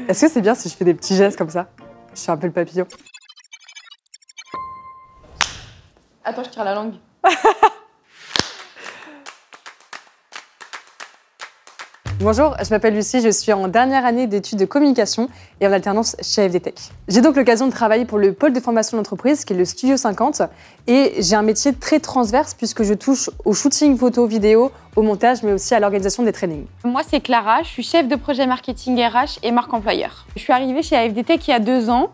Est-ce que c'est bien si je fais des petits gestes comme ça? Je fais un peu le papillon. Attends, je tire la langue. Bonjour, je m'appelle Lucie, je suis en dernière année d'études de communication et en alternance chez AFD Tech. J'ai donc l'occasion de travailler pour le pôle de formation d'entreprise qui est le Studio 50 et j'ai un métier très transverse puisque je touche au shooting photo, vidéo, au montage mais aussi à l'organisation des trainings. Moi c'est Clara, je suis chef de projet marketing RH et marque employeur. Je suis arrivée chez AFD Tech il y a 2 ans.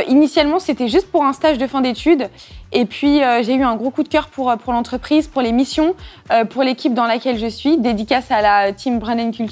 Initialement c'était juste pour un stage de fin d'études et puis j'ai eu un gros coup de cœur pour l'entreprise, pour les missions, pour l'équipe dans laquelle je suis, dédicace à la team Brand and Culture.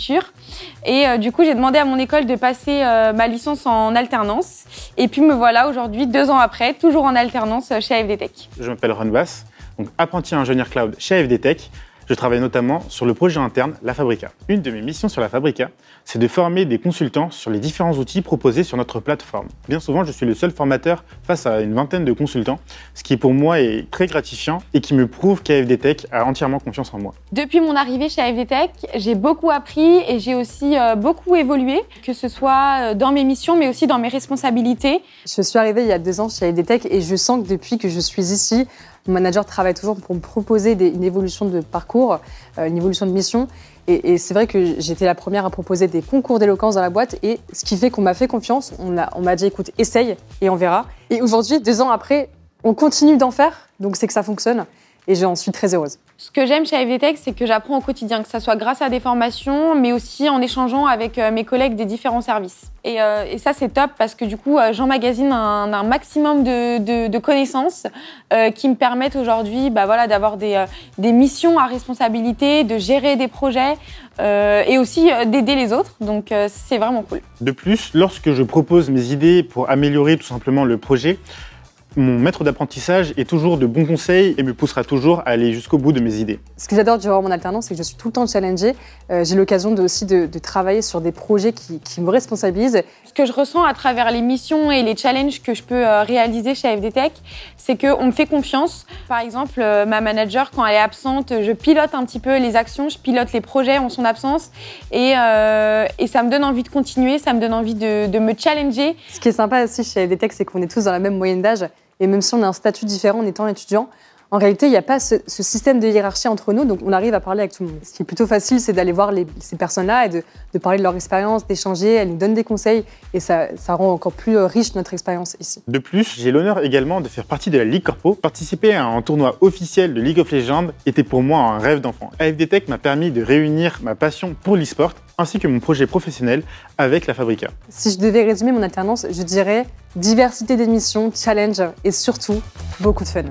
Et du coup j'ai demandé à mon école de passer ma licence en alternance et puis me voilà aujourd'hui 2 ans après, toujours en alternance chez AFD Tech. Je m'appelle Ron Bass, donc apprenti ingénieur cloud chez AFD Tech. Je travaille notamment sur le projet interne La Fabrica. Une de mes missions sur La Fabrica, c'est de former des consultants sur les différents outils proposés sur notre plateforme. Bien souvent, je suis le seul formateur face à une vingtaine de consultants, ce qui pour moi est très gratifiant et qui me prouve qu'AFD Tech a entièrement confiance en moi. Depuis mon arrivée chez AFD Tech, j'ai beaucoup appris et j'ai aussi beaucoup évolué, que ce soit dans mes missions mais aussi dans mes responsabilités. Je suis arrivée il y a 2 ans chez AFD Tech et je sens que depuis que je suis ici, mon manager travaille toujours pour me proposer une évolution de parcours, une évolution de mission. Et c'est vrai que j'étais la première à proposer des concours d'éloquence dans la boîte. Et ce qui fait qu'on m'a fait confiance, on m'a dit écoute, essaye et on verra. Et aujourd'hui, 2 ans après, on continue d'en faire. Donc c'est que ça fonctionne et j'en suis très heureuse. Ce que j'aime chez AFD Tech, c'est que j'apprends au quotidien, que ça soit grâce à des formations, mais aussi en échangeant avec mes collègues des différents services. Et ça, c'est top parce que du coup, j'emmagasine un maximum de connaissances qui me permettent aujourd'hui d'avoir des missions à responsabilité, de gérer des projets et aussi d'aider les autres. Donc, c'est vraiment cool. De plus, lorsque je propose mes idées pour améliorer tout simplement le projet, mon maître d'apprentissage est toujours de bons conseils et me poussera toujours à aller jusqu'au bout de mes idées. Ce que j'adore durant mon alternance, c'est que je suis tout le temps challengée. J'ai l'occasion aussi de travailler sur des projets qui me responsabilisent. Ce que je ressens à travers les missions et les challenges que je peux réaliser chez AFD Tech, c'est qu'on me fait confiance. Par exemple, ma manager, quand elle est absente, je pilote un petit peu les actions, je pilote les projets en son absence et ça me donne envie de continuer, ça me donne envie de me challenger. Ce qui est sympa aussi chez AFD Tech, c'est qu'on est tous dans la même moyenne d'âge. Et même si on a un statut différent en étant étudiant, en réalité, il n'y a pas ce système de hiérarchie entre nous, donc on arrive à parler avec tout le monde. Ce qui est plutôt facile, c'est d'aller voir ces personnes-là et de parler de leur expérience, d'échanger, elles nous donnent des conseils et ça rend encore plus riche notre expérience ici. De plus, j'ai l'honneur également de faire partie de la Ligue Corpo. Participer à un tournoi officiel de League of Legends était pour moi un rêve d'enfant. AFD Tech m'a permis de réunir ma passion pour l'e-sport ainsi que mon projet professionnel avec La Fabrica. Si je devais résumer mon alternance, je dirais diversité d'émissions, challenge et surtout beaucoup de fun.